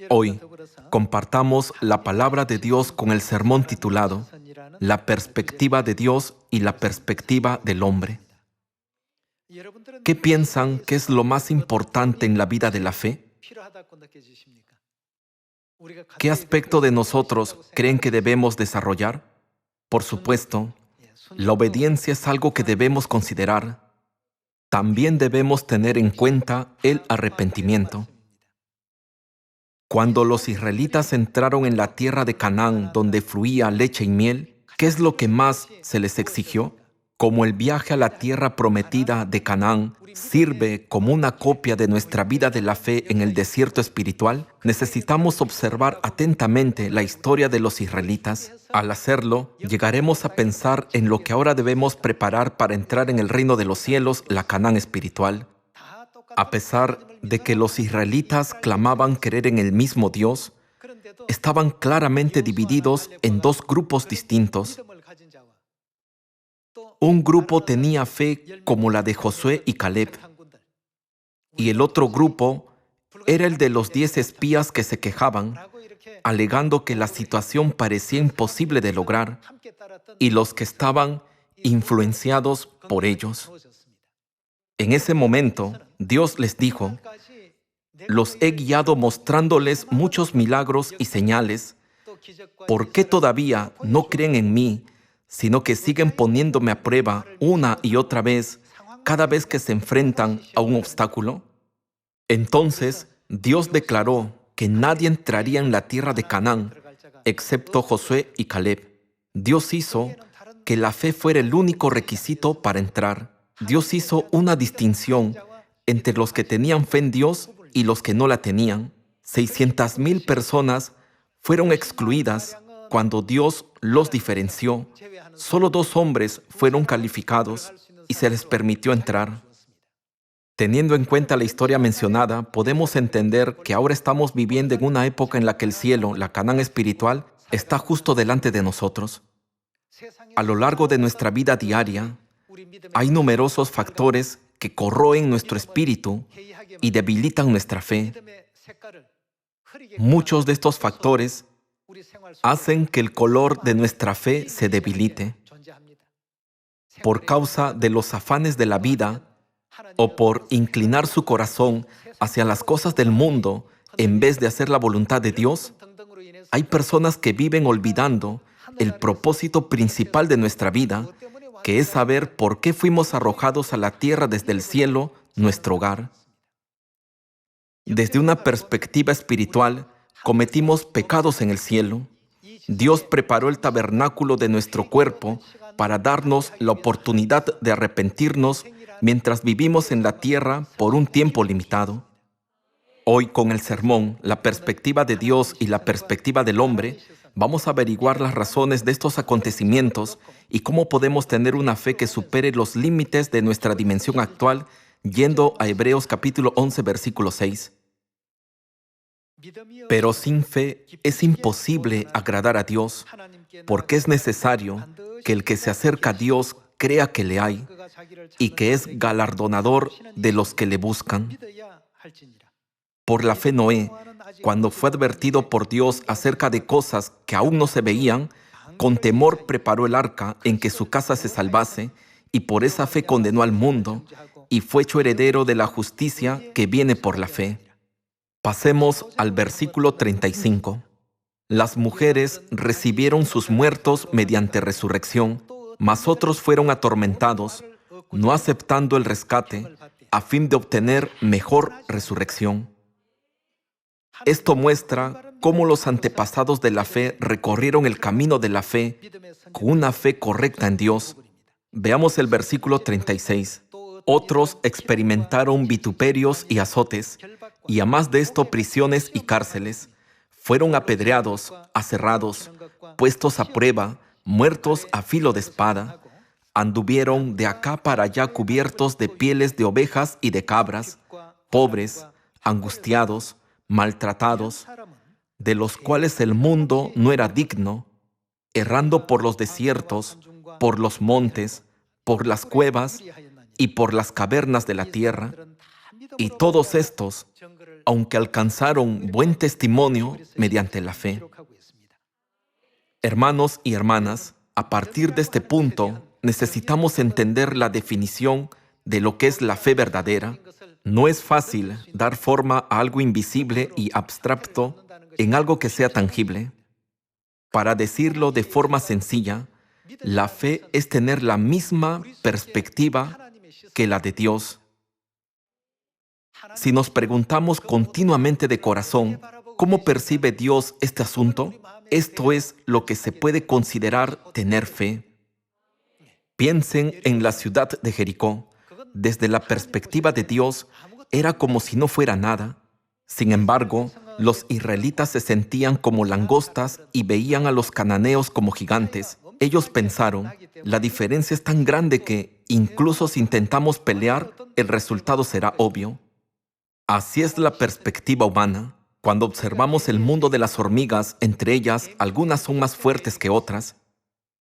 Hoy compartamos la palabra de Dios con el sermón titulado La perspectiva de Dios y la perspectiva del hombre. ¿Qué piensan que es lo más importante en la vida de la fe? ¿Qué aspecto de nosotros creen que debemos desarrollar? Por supuesto, la obediencia es algo que debemos considerar. También debemos tener en cuenta el arrepentimiento. Cuando los israelitas entraron en la tierra de Canaán, donde fluía leche y miel, ¿qué es lo que más se les exigió? Como el viaje a la tierra prometida de Canaán sirve como una copia de nuestra vida de la fe en el desierto espiritual, necesitamos observar atentamente la historia de los israelitas. Al hacerlo, llegaremos a pensar en lo que ahora debemos preparar para entrar en el reino de los cielos, la Canaán espiritual. A pesar de que los israelitas clamaban creer en el mismo Dios, estaban claramente divididos en dos grupos distintos. Un grupo tenía fe como la de Josué y Caleb, y el otro grupo era el de los 10 espías que se quejaban, alegando que la situación parecía imposible de lograr, y los que estaban influenciados por ellos. En ese momento, Dios les dijo: «Los he guiado mostrándoles muchos milagros y señales. ¿Por qué todavía no creen en mí, sino que siguen poniéndome a prueba una y otra vez, cada vez que se enfrentan a un obstáculo?» Entonces, Dios declaró que nadie entraría en la tierra de Canaán, excepto Josué y Caleb. Dios hizo que la fe fuera el único requisito para entrar. Dios hizo una distinción entre los que tenían fe en Dios y los que no la tenían. 600,000 personas fueron excluidas cuando Dios los diferenció. Solo 2 hombres fueron calificados y se les permitió entrar. Teniendo en cuenta la historia mencionada, podemos entender que ahora estamos viviendo en una época en la que el cielo, la Canaán espiritual, está justo delante de nosotros. A lo largo de nuestra vida diaria, hay numerosos factores que corroen nuestro espíritu y debilitan nuestra fe. Muchos de estos factores hacen que el color de nuestra fe se debilite. Por causa de los afanes de la vida o por inclinar su corazón hacia las cosas del mundo en vez de hacer la voluntad de Dios, hay personas que viven olvidando el propósito principal de nuestra vida, que es saber por qué fuimos arrojados a la tierra desde el cielo, nuestro hogar. Desde una perspectiva espiritual, cometimos pecados en el cielo. Dios preparó el tabernáculo de nuestro cuerpo para darnos la oportunidad de arrepentirnos mientras vivimos en la tierra por un tiempo limitado. Hoy, con el sermón, la perspectiva de Dios y la perspectiva del hombre, vamos a averiguar las razones de estos acontecimientos y cómo podemos tener una fe que supere los límites de nuestra dimensión actual, yendo a Hebreos capítulo 11, versículo 6. Pero sin fe es imposible agradar a Dios, porque es necesario que el que se acerca a Dios crea que le hay y que es galardonador de los que le buscan. Por la fe Noé, cuando fue advertido por Dios acerca de cosas que aún no se veían, con temor preparó el arca en que su casa se salvase, y por esa fe condenó al mundo, y fue hecho heredero de la justicia que viene por la fe. Pasemos al versículo 35. Las mujeres recibieron sus muertos mediante resurrección, mas otros fueron atormentados, no aceptando el rescate, a fin de obtener mejor resurrección. Esto muestra cómo los antepasados de la fe recorrieron el camino de la fe con una fe correcta en Dios. Veamos el versículo 36. Otros experimentaron vituperios y azotes, y a más de esto prisiones y cárceles. Fueron apedreados, aserrados, puestos a prueba, muertos a filo de espada. Anduvieron de acá para allá cubiertos de pieles de ovejas y de cabras, pobres, angustiados, maltratados, de los cuales el mundo no era digno, errando por los desiertos, por los montes, por las cuevas y por las cavernas de la tierra. Y todos estos, aunque alcanzaron buen testimonio mediante la fe. Hermanos y hermanas, a partir de este punto, necesitamos entender la definición de lo que es la fe verdadera. No es fácil dar forma a algo invisible y abstracto en algo que sea tangible. Para decirlo de forma sencilla, la fe es tener la misma perspectiva que la de Dios. Si nos preguntamos continuamente de corazón, ¿cómo percibe Dios este asunto? Esto es lo que se puede considerar tener fe. Piensen en la ciudad de Jericó. Desde la perspectiva de Dios, era como si no fuera nada. Sin embargo, los israelitas se sentían como langostas y veían a los cananeos como gigantes. Ellos pensaron, la diferencia es tan grande que, incluso si intentamos pelear, el resultado será obvio. Así es la perspectiva humana. Cuando observamos el mundo de las hormigas, entre ellas, algunas son más fuertes que otras.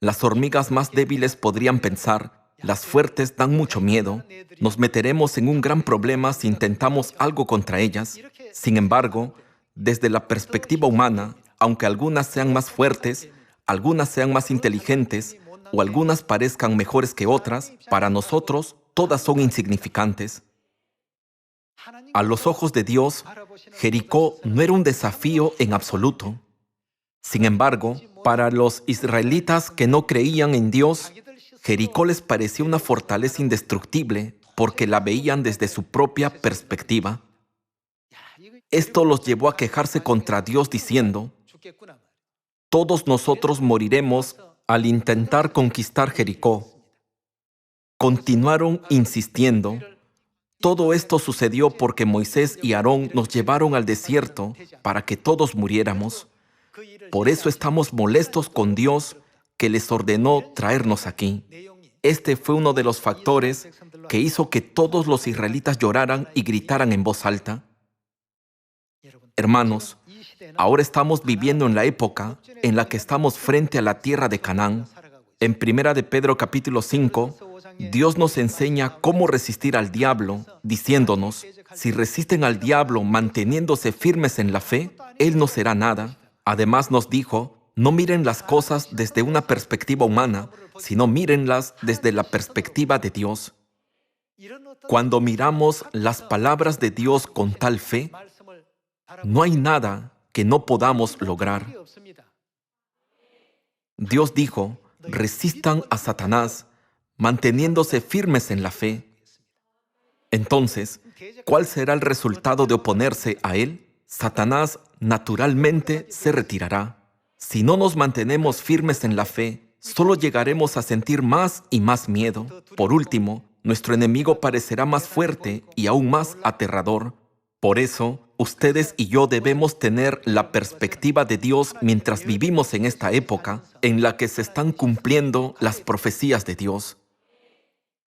Las hormigas más débiles podrían pensar, las fuertes dan mucho miedo, nos meteremos en un gran problema si intentamos algo contra ellas. Sin embargo, desde la perspectiva humana, aunque algunas sean más fuertes, algunas sean más inteligentes o algunas parezcan mejores que otras, para nosotros todas son insignificantes. A los ojos de Dios, Jericó no era un desafío en absoluto. Sin embargo, para los israelitas que no creían en Dios, Jericó les parecía una fortaleza indestructible porque la veían desde su propia perspectiva. Esto los llevó a quejarse contra Dios diciendo, todos nosotros moriremos al intentar conquistar Jericó. Continuaron insistiendo. Todo esto sucedió porque Moisés y Aarón nos llevaron al desierto para que todos muriéramos. Por eso estamos molestos con Dios que les ordenó traernos aquí. Este fue uno de los factores que hizo que todos los israelitas lloraran y gritaran en voz alta. Hermanos, ahora estamos viviendo en la época en la que estamos frente a la tierra de Canaán. En 1 de Pedro capítulo 5, Dios nos enseña cómo resistir al diablo, diciéndonos, si resisten al diablo manteniéndose firmes en la fe, él no será nada. Además nos dijo, no miren las cosas desde una perspectiva humana, sino mírenlas desde la perspectiva de Dios. Cuando miramos las palabras de Dios con tal fe, no hay nada que no podamos lograr. Dios dijo, resistan a Satanás, manteniéndose firmes en la fe. Entonces, ¿cuál será el resultado de oponerse a él? Satanás naturalmente se retirará. Si no nos mantenemos firmes en la fe, solo llegaremos a sentir más y más miedo. Por último, nuestro enemigo parecerá más fuerte y aún más aterrador. Por eso, ustedes y yo debemos tener la perspectiva de Dios mientras vivimos en esta época en la que se están cumpliendo las profecías de Dios.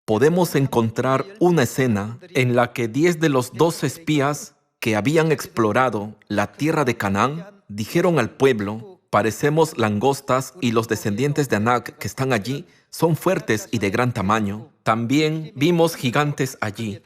Podemos encontrar una escena en la que 10 de los 12 espías que habían explorado la tierra de Canaán dijeron al pueblo, parecemos langostas y los descendientes de Anac que están allí son fuertes y de gran tamaño. También vimos gigantes allí.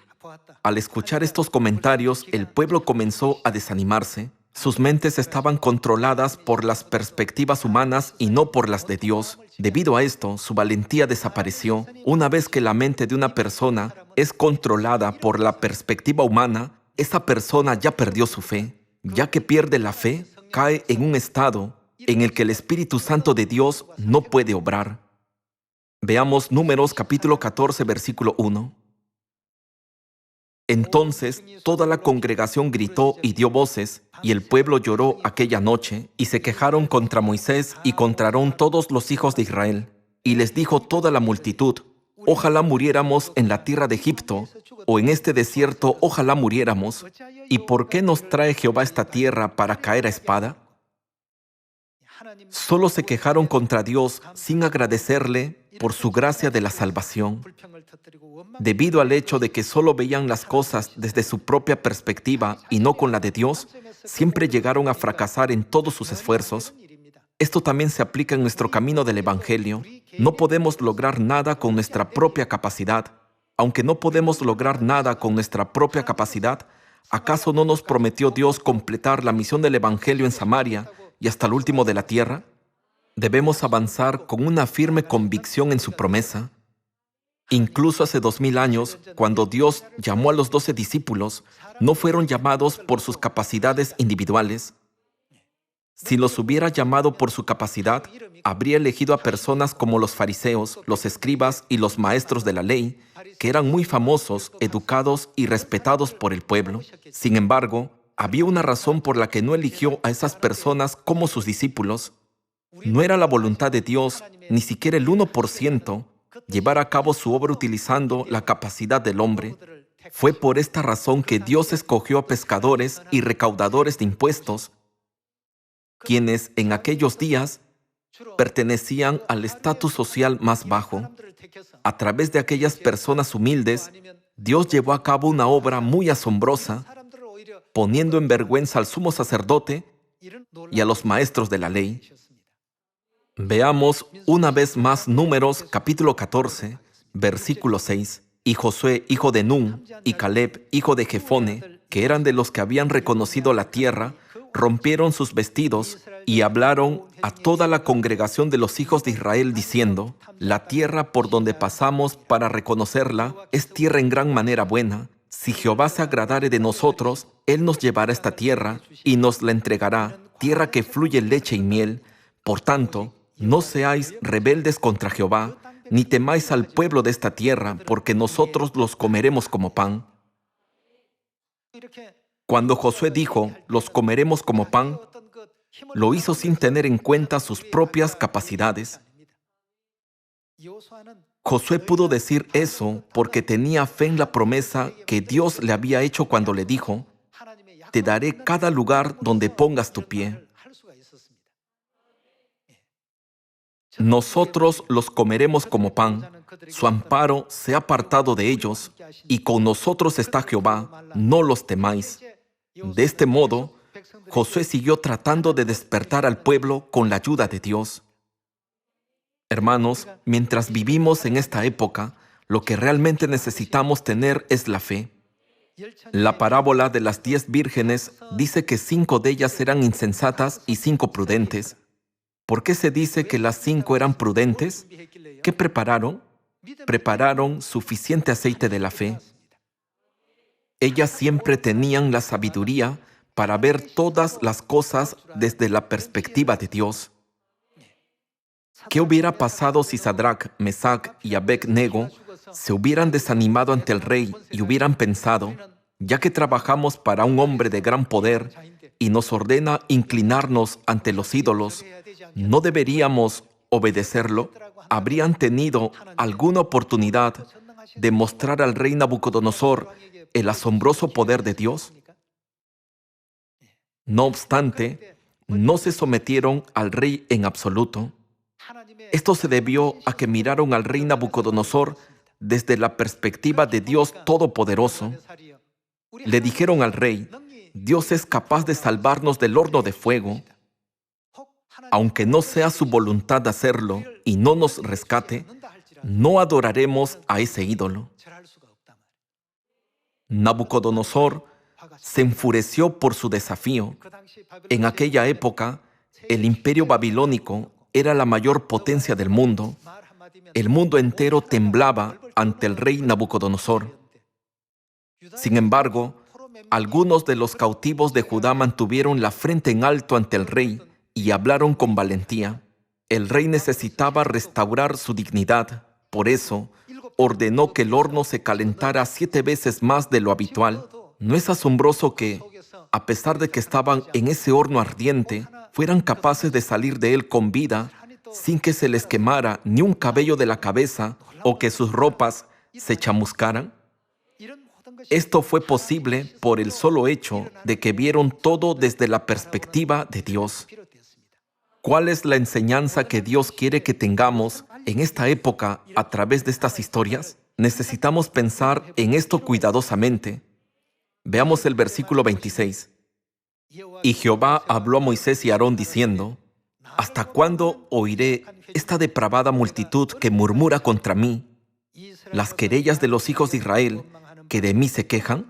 Al escuchar estos comentarios, el pueblo comenzó a desanimarse. Sus mentes estaban controladas por las perspectivas humanas y no por las de Dios. Debido a esto, su valentía desapareció. Una vez que la mente de una persona es controlada por la perspectiva humana, esa persona ya perdió su fe. Ya que pierde la fe, cae en un estado en el que el Espíritu Santo de Dios no puede obrar. Veamos Números capítulo 14, versículo 1. Entonces toda la congregación gritó y dio voces, y el pueblo lloró aquella noche, y se quejaron contra Moisés y contra Aarón todos los hijos de Israel. Y les dijo toda la multitud, ojalá muriéramos en la tierra de Egipto, o en este desierto ojalá muriéramos. ¿Y por qué nos trae Jehová esta tierra para caer a espada? Solo se quejaron contra Dios sin agradecerle por su gracia de la salvación. Debido al hecho de que solo veían las cosas desde su propia perspectiva y no con la de Dios, siempre llegaron a fracasar en todos sus esfuerzos. Esto también se aplica en nuestro camino del Evangelio. No podemos lograr nada con nuestra propia capacidad. Aunque no podemos lograr nada con nuestra propia capacidad, ¿Acaso no nos prometió Dios completar la misión del Evangelio en Samaria y hasta el último de la tierra? Debemos avanzar con una firme convicción en su promesa. Incluso hace 2000 años, cuando Dios llamó a los 12 discípulos, no fueron llamados por sus capacidades individuales. Si los hubiera llamado por su capacidad, habría elegido a personas como los fariseos, los escribas y los maestros de la ley, que eran muy famosos, educados y respetados por el pueblo. Sin embargo, había una razón por la que no eligió a esas personas como sus discípulos. No era la voluntad de Dios, ni siquiera el 1%, llevar a cabo su obra utilizando la capacidad del hombre. Fue por esta razón que Dios escogió a pescadores y recaudadores de impuestos, quienes en aquellos días pertenecían al estatus social más bajo. A través de aquellas personas humildes, Dios llevó a cabo una obra muy asombrosa, poniendo en vergüenza al sumo sacerdote y a los maestros de la ley. Veamos una vez más Números capítulo 14, versículo 6. Y Josué, hijo de Nun, y Caleb, hijo de Jefone, que eran de los que habían reconocido la tierra, rompieron sus vestidos y hablaron a toda la congregación de los hijos de Israel, diciendo: la tierra por donde pasamos para reconocerla es tierra en gran manera buena. Si Jehová se agradare de nosotros, Él nos llevará a esta tierra y nos la entregará, tierra que fluye leche y miel. Por tanto, no seáis rebeldes contra Jehová, ni temáis al pueblo de esta tierra, porque nosotros los comeremos como pan. Cuando Josué dijo, los comeremos como pan, lo hizo sin tener en cuenta sus propias capacidades. Josué pudo decir eso porque tenía fe en la promesa que Dios le había hecho cuando le dijo: te daré cada lugar donde pongas tu pie. Nosotros los comeremos como pan, su amparo se ha apartado de ellos, y con nosotros está Jehová, no los temáis. De este modo, Josué siguió tratando de despertar al pueblo con la ayuda de Dios. Hermanos, mientras vivimos en esta época, lo que realmente necesitamos tener es la fe. La parábola de las 10 vírgenes dice que 5 de ellas eran insensatas y 5 prudentes. ¿Por qué se dice que las 5 eran prudentes? ¿Qué prepararon? Prepararon suficiente aceite de la fe. Ellas siempre tenían la sabiduría para ver todas las cosas desde la perspectiva de Dios. ¿Qué hubiera pasado si Sadrac, Mesac y Abed-nego se hubieran desanimado ante el rey y hubieran pensado: ya que trabajamos para un hombre de gran poder y nos ordena inclinarnos ante los ídolos, ¿no deberíamos obedecerlo? ¿Habrían tenido alguna oportunidad de mostrar al rey Nabucodonosor el asombroso poder de Dios? No obstante, no se sometieron al rey en absoluto. Esto se debió a que miraron al rey Nabucodonosor desde la perspectiva de Dios Todopoderoso. Le dijeron al rey: Dios es capaz de salvarnos del horno de fuego. Aunque no sea su voluntad hacerlo y no nos rescate, no adoraremos a ese ídolo. Nabucodonosor se enfureció por su desafío. En aquella época, el imperio babilónico era la mayor potencia del mundo. El mundo entero temblaba ante el rey Nabucodonosor. Sin embargo, algunos de los cautivos de Judá mantuvieron la frente en alto ante el rey y hablaron con valentía. El rey necesitaba restaurar su dignidad. Por eso, ordenó que el horno se calentara 7 veces más de lo habitual. ¿No es asombroso que, a pesar de que estaban en ese horno ardiente, fueran capaces de salir de él con vida, sin que se les quemara ni un cabello de la cabeza o que sus ropas se chamuscaran? Esto fue posible por el solo hecho de que vieron todo desde la perspectiva de Dios. ¿Cuál es la enseñanza que Dios quiere que tengamos en esta época a través de estas historias? Necesitamos pensar en esto cuidadosamente. Veamos el versículo 26. Y Jehová habló a Moisés y a Aarón diciendo: ¿hasta cuándo oiré esta depravada multitud que murmura contra mí, las querellas de los hijos de Israel que de mí se quejan?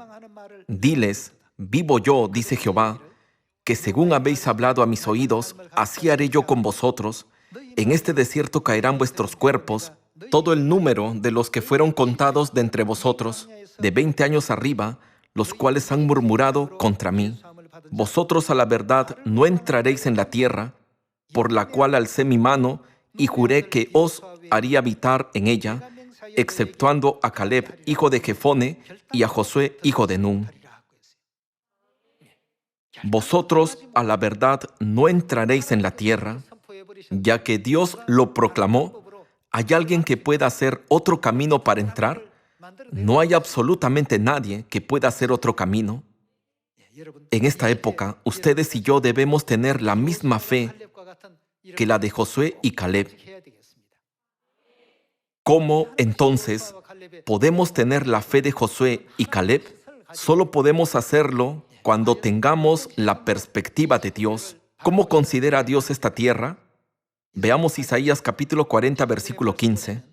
Diles: vivo yo, dice Jehová, que según habéis hablado a mis oídos, así haré yo con vosotros. En este desierto caerán vuestros cuerpos, todo el número de los que fueron contados de entre vosotros, de 20 años arriba, los cuales han murmurado contra mí. Vosotros a la verdad no entraréis en la tierra, por la cual alcé mi mano y juré que os haría habitar en ella, exceptuando a Caleb, hijo de Jefone, y a Josué, hijo de Nun. Vosotros a la verdad no entraréis en la tierra, ya que Dios lo proclamó. ¿Hay alguien que pueda hacer otro camino para entrar? No hay absolutamente nadie que pueda hacer otro camino. En esta época, ustedes y yo debemos tener la misma fe que la de Josué y Caleb. ¿Cómo, entonces, podemos tener la fe de Josué y Caleb? Solo podemos hacerlo cuando tengamos la perspectiva de Dios. ¿Cómo considera Dios esta tierra? Veamos Isaías capítulo 40, versículo 15.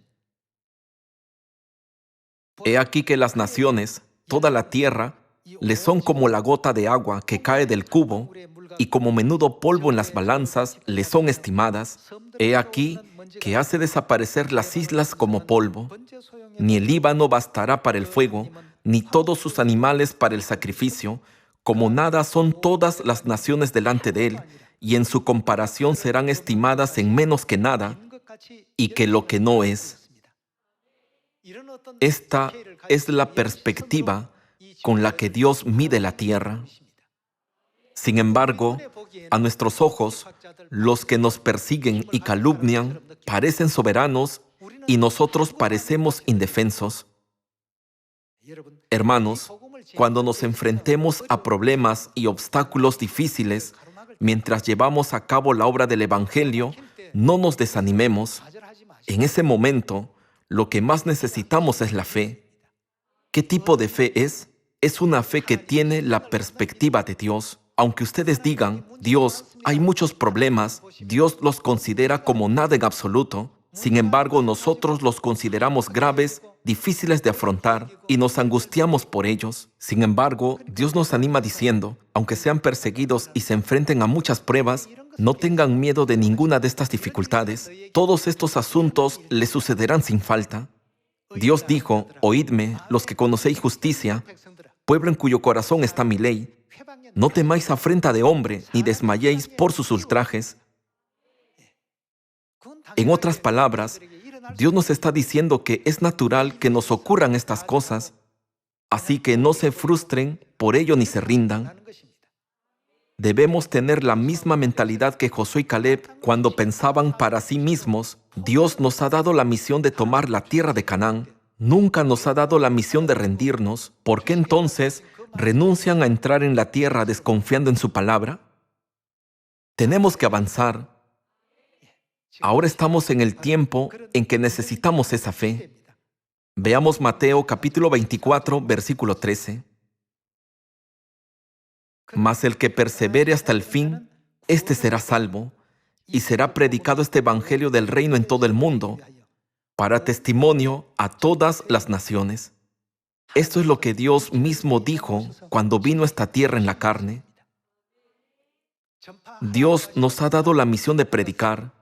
He aquí que las naciones, toda la tierra, les son como la gota de agua que cae del cubo, y como menudo polvo en las balanzas les son estimadas. He aquí que hace desaparecer las islas como polvo. Ni el Líbano bastará para el fuego, ni todos sus animales para el sacrificio. Como nada son todas las naciones delante de él, y en su comparación serán estimadas en menos que nada, y que lo que no es. Esta es la perspectiva con la que Dios mide la tierra. Sin embargo, a nuestros ojos, los que nos persiguen y calumnian parecen soberanos y nosotros parecemos indefensos. Hermanos, cuando nos enfrentemos a problemas y obstáculos difíciles, mientras llevamos a cabo la obra del Evangelio, no nos desanimemos. En ese momento, lo que más necesitamos es la fe. ¿Qué tipo de fe es? Es una fe que tiene la perspectiva de Dios. Aunque ustedes digan, Dios, hay muchos problemas, Dios los considera como nada en absoluto. Sin embargo, nosotros los consideramos graves, difíciles de afrontar, y nos angustiamos por ellos. Sin embargo, Dios nos anima diciendo, aunque sean perseguidos y se enfrenten a muchas pruebas, no tengan miedo de ninguna de estas dificultades. Todos estos asuntos les sucederán sin falta. Dios dijo, oídme, los que conocéis justicia, pueblo en cuyo corazón está mi ley. No temáis afrenta de hombre, ni desmayéis por sus ultrajes. En otras palabras, Dios nos está diciendo que es natural que nos ocurran estas cosas, así que no se frustren por ello ni se rindan. Debemos tener la misma mentalidad que Josué y Caleb cuando pensaban para sí mismos, Dios nos ha dado la misión de tomar la tierra de Canaán. Nunca nos ha dado la misión de rendirnos. ¿Por qué entonces renuncian a entrar en la tierra desconfiando en su palabra? Tenemos que avanzar. Ahora estamos en el tiempo en que necesitamos esa fe. Veamos Mateo capítulo 24, versículo 13. Mas el que persevere hasta el fin, éste será salvo, y será predicado este evangelio del reino en todo el mundo, para testimonio a todas las naciones. Esto es lo que Dios mismo dijo cuando vino a esta tierra en la carne. Dios nos ha dado la misión de predicar.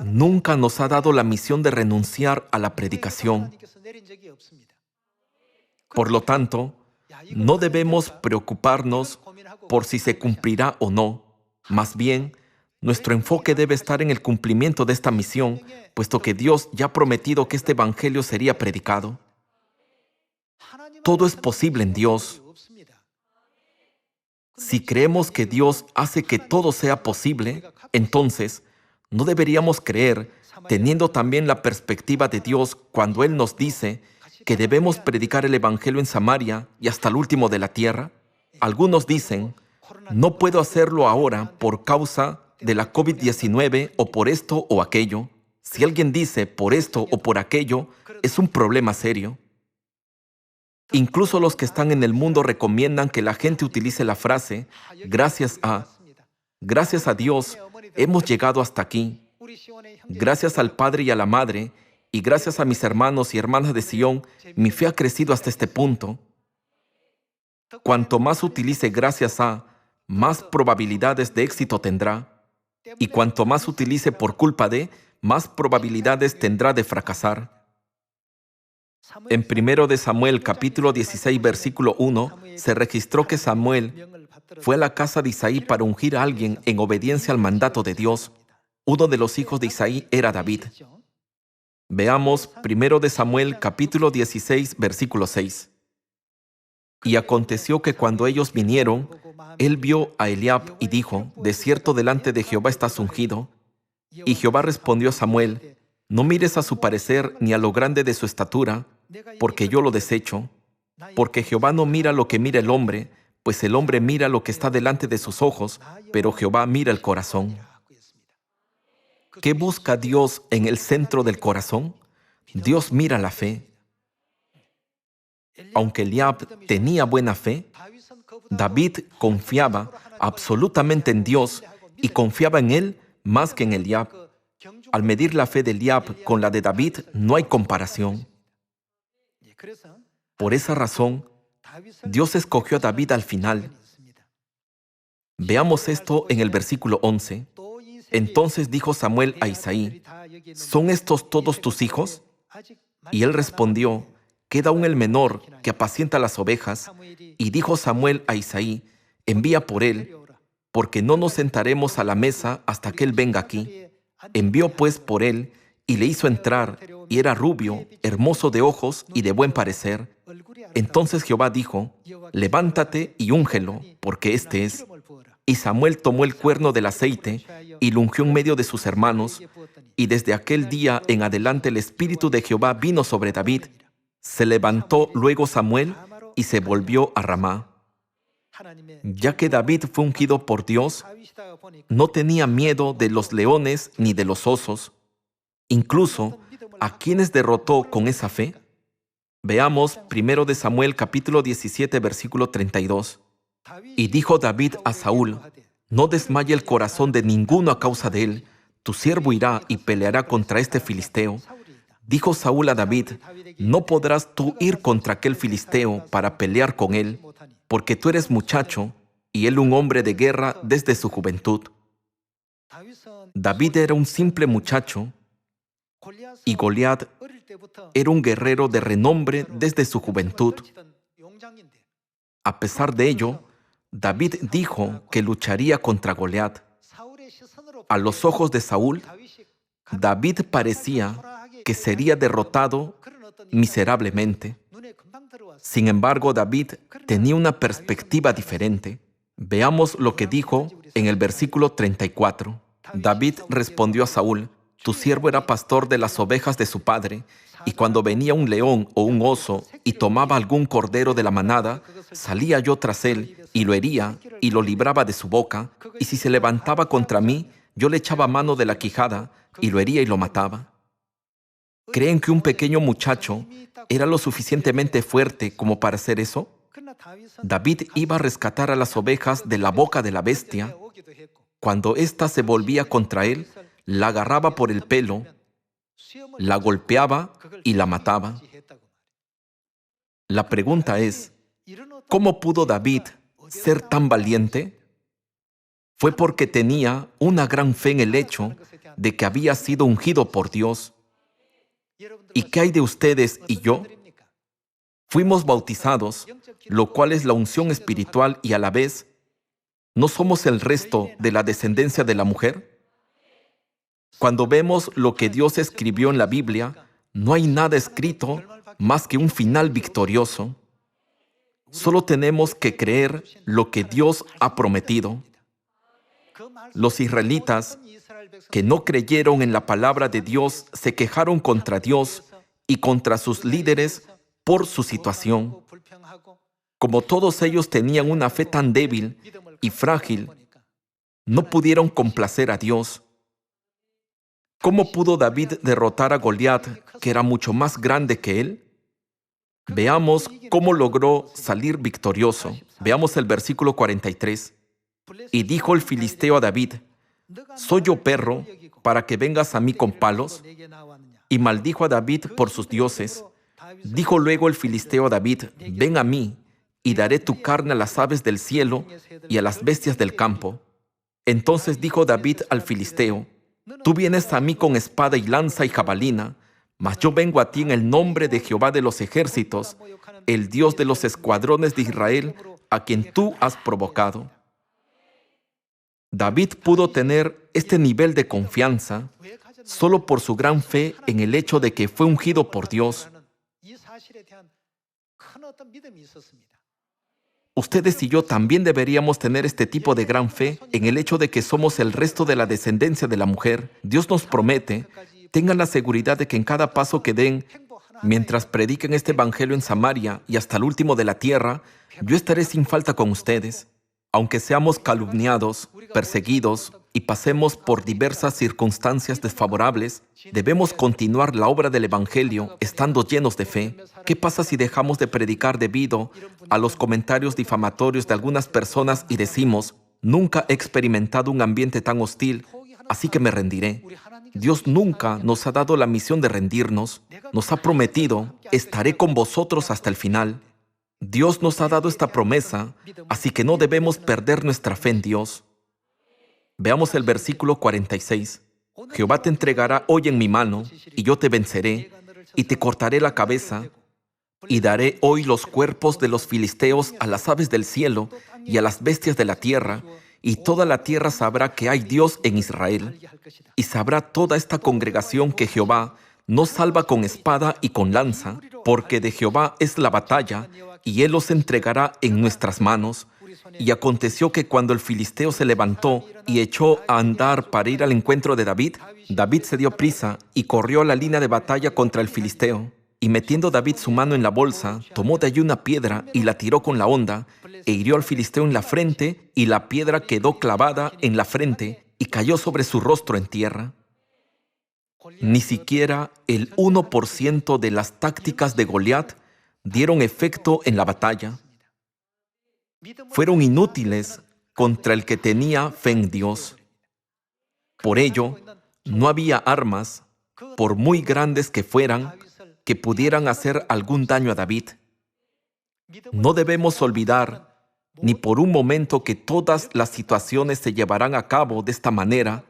Nunca nos ha dado la misión de renunciar a la predicación. Por lo tanto, no debemos preocuparnos por si se cumplirá o no. Más bien, nuestro enfoque debe estar en el cumplimiento de esta misión, puesto que Dios ya ha prometido que este evangelio sería predicado. Todo es posible en Dios. Si creemos que Dios hace que todo sea posible, entonces no deberíamos creer, teniendo también la perspectiva de Dios cuando Él nos dice que debemos predicar el evangelio en Samaria y hasta el último de la tierra. Algunos dicen, no puedo hacerlo ahora por causa de la COVID-19 o por esto o aquello. Si alguien dice por esto o por aquello, es un problema serio. Incluso los que están en el mundo recomiendan que la gente utilice la frase, gracias a Dios, hemos llegado hasta aquí. Gracias al Padre y a la Madre, y gracias a mis hermanos y hermanas de Sion, mi fe ha crecido hasta este punto. Cuanto más utilice gracias a, más probabilidades de éxito tendrá. Y cuanto más utilice por culpa de, más probabilidades tendrá de fracasar. En 1 de Samuel, capítulo 16, versículo 1, se registró que Samuel fue a la casa de Isaí para ungir a alguien en obediencia al mandato de Dios. Uno de los hijos de Isaí era David. Veamos 1 de Samuel, capítulo 16, versículo 6. Y aconteció que cuando ellos vinieron, él vio a Eliab y dijo: de cierto delante de Jehová estás ungido. Y Jehová respondió a Samuel: no mires a su parecer ni a lo grande de su estatura, porque yo lo desecho. Porque Jehová no mira lo que mira el hombre, pues el hombre mira lo que está delante de sus ojos, pero Jehová mira el corazón. ¿Qué busca Dios en el centro del corazón? Dios mira la fe. Aunque Eliab tenía buena fe, David confiaba absolutamente en Dios y confiaba en él más que en Eliab. Al medir la fe de Eliab con la de David, no hay comparación. Por esa razón, Dios escogió a David al final. Veamos esto en el versículo 11. Entonces dijo Samuel a Isaí: ¿son estos todos tus hijos? Y él respondió: queda aún el menor, que apacienta las ovejas. Y dijo Samuel a Isaí: envía por él, porque no nos sentaremos a la mesa hasta que él venga aquí. Envió pues por él, y le hizo entrar, y era rubio, hermoso de ojos y de buen parecer. Entonces Jehová dijo: levántate y úngelo, porque este es. Y Samuel tomó el cuerno del aceite y lo ungió en medio de sus hermanos, y desde aquel día en adelante el Espíritu de Jehová vino sobre David. Se levantó luego Samuel y se volvió a Ramá. Ya que David fue ungido por Dios, no tenía miedo de los leones ni de los osos. Incluso, ¿a quiénes derrotó con esa fe? Veamos 1 de Samuel capítulo 17, versículo 32. Y dijo David a Saúl: no desmaye el corazón de ninguno a causa de él. Tu siervo irá y peleará contra este filisteo. Dijo Saúl a David: no podrás tú ir contra aquel filisteo para pelear con él, porque tú eres muchacho y él un hombre de guerra desde su juventud. David era un simple muchacho y Goliat era un guerrero de renombre desde su juventud. A pesar de ello, David dijo que lucharía contra Goliat. A los ojos de Saúl, David parecía que sería derrotado miserablemente. Sin embargo, David tenía una perspectiva diferente. Veamos lo que dijo en el versículo 34. David respondió a Saúl: tu siervo era pastor de las ovejas de su padre, y cuando venía un león o un oso y tomaba algún cordero de la manada, salía yo tras él y lo hería y lo libraba de su boca, y si se levantaba contra mí, yo le echaba mano de la quijada y lo hería y lo mataba. ¿Creen que un pequeño muchacho era lo suficientemente fuerte como para hacer eso? David iba a rescatar a las ovejas de la boca de la bestia. Cuando ésta se volvía contra él, la agarraba por el pelo, la golpeaba y la mataba. La pregunta es: ¿cómo pudo David ser tan valiente? Fue porque tenía una gran fe en el hecho de que había sido ungido por Dios. ¿Y qué hay de ustedes y yo? Fuimos bautizados, lo cual es la unción espiritual, y a la vez, ¿no somos el resto de la descendencia de la mujer? Cuando vemos lo que Dios escribió en la Biblia, no hay nada escrito más que un final victorioso. Solo tenemos que creer lo que Dios ha prometido. Los israelitas que no creyeron en la palabra de Dios se quejaron contra Dios y contra sus líderes por su situación. Como todos ellos tenían una fe tan débil y frágil, no pudieron complacer a Dios. ¿Cómo pudo David derrotar a Goliat, que era mucho más grande que él? Veamos cómo logró salir victorioso. Veamos el versículo 43. Y dijo el filisteo a David: ¿soy yo perro para que vengas a mí con palos? Y maldijo a David por sus dioses. Dijo luego el filisteo a David: ven a mí, y daré tu carne a las aves del cielo y a las bestias del campo. Entonces dijo David al filisteo: Tú vienes a mí con espada y lanza y jabalina, mas yo vengo a ti en el nombre de Jehová de los ejércitos, el Dios de los escuadrones de Israel, a quien tú has provocado. David pudo tener este nivel de confianza solo por su gran fe en el hecho de que fue ungido por Dios. Ustedes y yo también deberíamos tener este tipo de gran fe en el hecho de que somos el resto de la descendencia de la mujer. Dios nos promete, tengan la seguridad de que en cada paso que den, mientras prediquen este evangelio en Samaria y hasta el último de la tierra, yo estaré sin falta con ustedes. Aunque seamos calumniados, perseguidos y pasemos por diversas circunstancias desfavorables, debemos continuar la obra del evangelio estando llenos de fe. ¿Qué pasa si dejamos de predicar debido a los comentarios difamatorios de algunas personas y decimos: nunca he experimentado un ambiente tan hostil, así que me rendiré? Dios nunca nos ha dado la misión de rendirnos. Nos ha prometido: estaré con vosotros hasta el final. Dios nos ha dado esta promesa, así que no debemos perder nuestra fe en Dios. Veamos el versículo 46. Jehová te entregará hoy en mi mano, y yo te venceré, y te cortaré la cabeza, y daré hoy los cuerpos de los filisteos a las aves del cielo y a las bestias de la tierra, y toda la tierra sabrá que hay Dios en Israel. Y sabrá toda esta congregación que Jehová no salva con espada y con lanza, porque de Jehová es la batalla, y Él los entregará en nuestras manos. Y aconteció que cuando el filisteo se levantó y echó a andar para ir al encuentro de David, David se dio prisa y corrió a la línea de batalla contra el filisteo. Y metiendo David su mano en la bolsa, tomó de allí una piedra y la tiró con la honda, e hirió al filisteo en la frente, y la piedra quedó clavada en la frente y cayó sobre su rostro en tierra. Ni siquiera el 1% de las tácticas de Goliat dieron efecto en la batalla. Fueron inútiles contra el que tenía fe en Dios. Por ello, no había armas, por muy grandes que fueran, que pudieran hacer algún daño a David. No debemos olvidar ni por un momento que todas las situaciones se llevarán a cabo de esta manera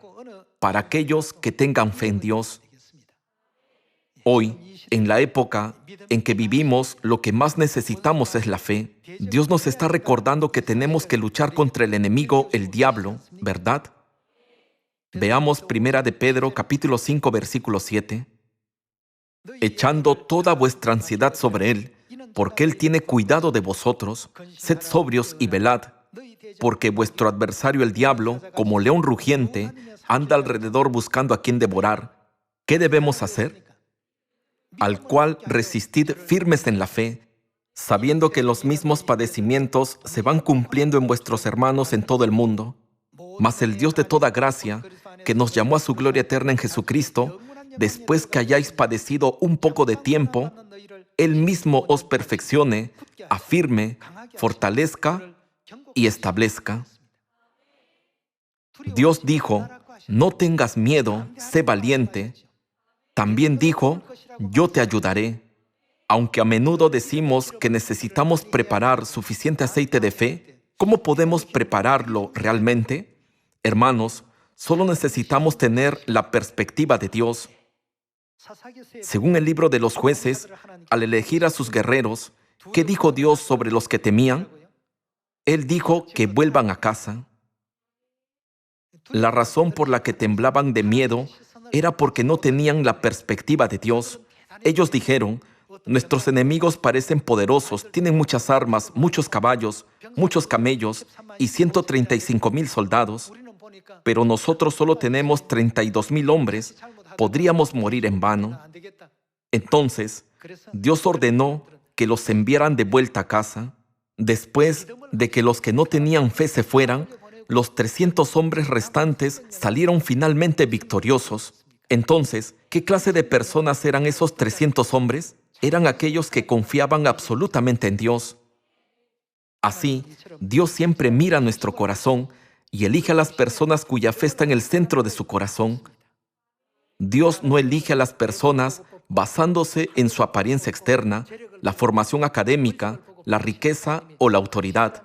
para aquellos que tengan fe en Dios. Hoy, en la época en que vivimos, lo que más necesitamos es la fe. Dios nos está recordando que tenemos que luchar contra el enemigo, el diablo, ¿verdad? Veamos 1 de Pedro, capítulo 5, versículo 7. Echando toda vuestra ansiedad sobre Él, porque Él tiene cuidado de vosotros. Sed sobrios y velad, porque vuestro adversario el diablo, como león rugiente, anda alrededor buscando a quien devorar. ¿Qué debemos hacer? Al cual resistid firmes en la fe, sabiendo que los mismos padecimientos se van cumpliendo en vuestros hermanos en todo el mundo. Mas el Dios de toda gracia, que nos llamó a su gloria eterna en Jesucristo, después que hayáis padecido un poco de tiempo, Él mismo os perfeccione, afirme, fortalezca y establezca. Dios dijo: no tengas miedo, sé valiente. También dijo: yo te ayudaré. Aunque a menudo decimos que necesitamos preparar suficiente aceite de fe, ¿cómo podemos prepararlo realmente? Hermanos, solo necesitamos tener la perspectiva de Dios. Según el libro de los Jueces, al elegir a sus guerreros, ¿qué dijo Dios sobre los que temían? Él dijo que vuelvan a casa. La razón por la que temblaban de miedo era porque no tenían la perspectiva de Dios. Ellos dijeron: nuestros enemigos parecen poderosos, tienen muchas armas, muchos caballos, muchos camellos y 135,000 soldados. Pero nosotros solo tenemos 32,000 hombres, podríamos morir en vano. Entonces, Dios ordenó que los enviaran de vuelta a casa. Después de que los que no tenían fe se fueran, los 300 hombres restantes salieron finalmente victoriosos. Entonces, ¿qué clase de personas eran esos 300 hombres? Eran aquellos que confiaban absolutamente en Dios. Así, Dios siempre mira nuestro corazón y elige a las personas cuya fe está en el centro de su corazón. Dios no elige a las personas basándose en su apariencia externa, la formación académica la riqueza o la autoridad.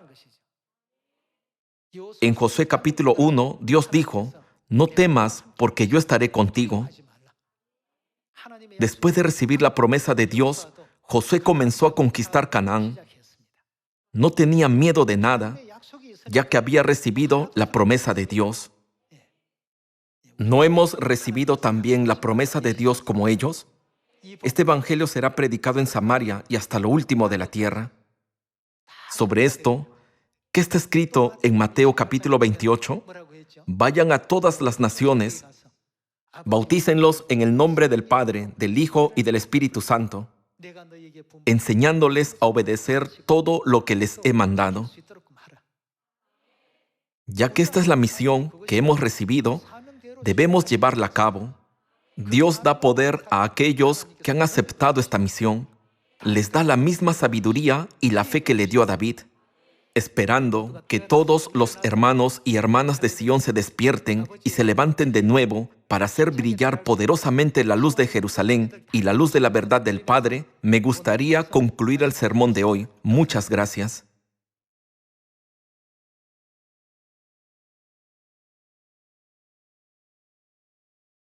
En Josué capítulo 1, Dios dijo, no temas porque yo estaré contigo. Después de recibir la promesa de Dios, Josué comenzó a conquistar Canaán. No tenía miedo de nada, ya que había recibido la promesa de Dios. ¿No hemos recibido también la promesa de Dios como ellos? Este evangelio será predicado en Samaria y hasta lo último de la tierra. Sobre esto, ¿qué está escrito en Mateo capítulo 28? Vayan a todas las naciones, bautícenlos en el nombre del Padre, del Hijo y del Espíritu Santo, enseñándoles a obedecer todo lo que les he mandado. Ya que esta es la misión que hemos recibido, debemos llevarla a cabo. Dios da poder a aquellos que han aceptado esta misión. Les da la misma sabiduría y la fe que le dio a David, esperando que todos los hermanos y hermanas de Sión se despierten y se levanten de nuevo para hacer brillar poderosamente la luz de Jerusalén y la luz de la verdad del Padre. Me gustaría concluir el sermón de hoy. Muchas gracias.